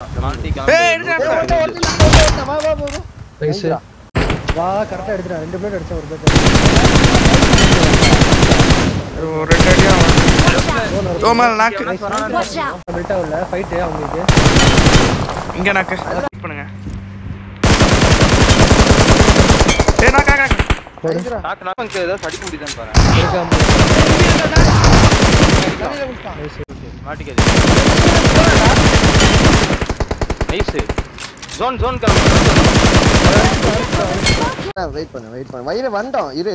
வா கரெக்டா எடுத்துறேன். 2 பிளேட் அடிச்சேன். ஒரு பிளேட் ஒரு ரெண்டு அடியா தோமால நாக்கு பில்ட் ஆவல ஃபைட் அவங்களுக்கு இங்க நாக்கு பண்ணுங்க. ஏய் நாக்கு நாக்கு நாக்கு நாக்கு ஏதோ அடிக்க முடியதான் பாரு. மாட்டிக்காது. Nice. Zone zone cover. Wait பண்ணு வயிறு வந்தோம். இரு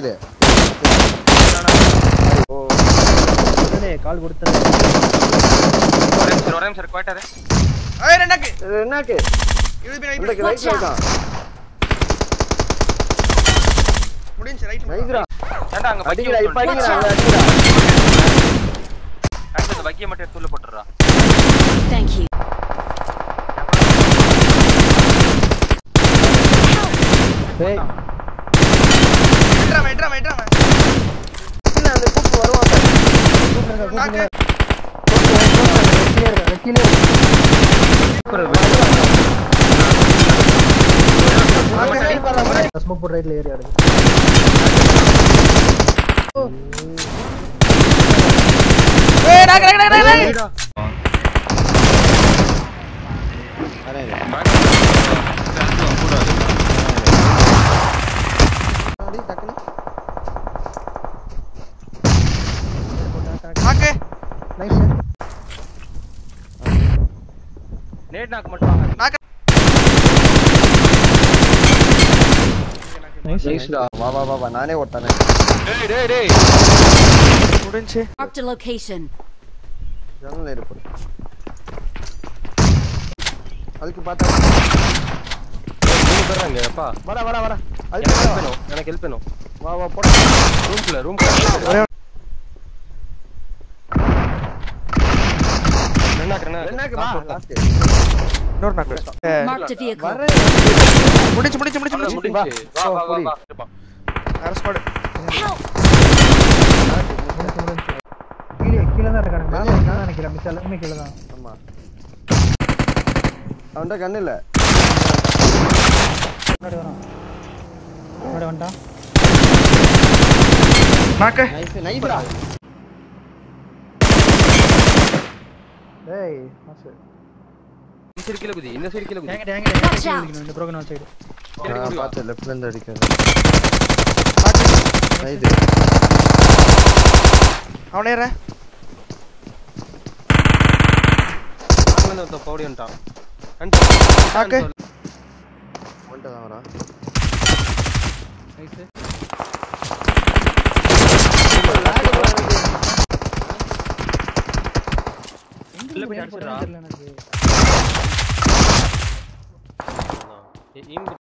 ஓ உடனே கால் கொடுத்தேன். ஒரே நிமிஷம் குவைட்டாரே. ஏய் ரெண்டாக்கு இது பி ரைட் ரைட் முடிஞ்சு ரைட் நைஸ்ரா. ஏண்டா அங்க அடிங்கடா இப்ப அடிங்கடா. அடுத்து பக்கிய மட்டும் எடுத்து உள்ள போட்டுறா. Thank you. ஏய் வெட்றா இல்ல அந்த கூப்பு வருவாங்க. நாக்கு கீழே ஸ்மோக் போட் ரைட்ல ஏறி ஆடுது. ஏய் நாக்கு நாக்கு நாக்கு நைஸ் நேட் நாக்கு மட்டும் வாங்க. நாக்கு நைஸ்டா. வா நானே ஓட்டானே. டேய் முடிஞ்சு. Marked a location. ஜன்னல்ல இருக்கு. அதுக்கு பார்த்தா மூணு பேர் அங்க அப்பா. வாடா எனக்கு ஹெல்ப் வேணும். வா போடா. ரூம்ல ரெண்டாக்கு வா லாஸ்ட். இன்னொரு நாக்கு. Marked a vehicle. முடிஞ்சு. வா. Arrest squad. Help. கீழே தான் இருக்காங்க. மேல இருக்கான்னு நினைக்கிறேன். மிச்ச எல்லாமே கீழே தான். ஆமா அவன்ட கண்ணு இல்ல. முன்னாடி வரான். முன்னாடி வந்துட்டான். நாக்கு நைஸ்ரா. டேய் மாசு இந்த சைடு கீழ குதி. Watch out. இந்த ப்ரோகன் வால் சைடு. பாத்து லெஃப்ட்ல இருந்து அடிக்கிறது. நைஸ். அவனே ஏற. வந்து ஒருத்த போடி வந்துட்டான். நாக்கு வந்துட்டா வரா. நைஸ். எங்க போய் அடிச்சறா தெரியல எனக்கு. ஏய்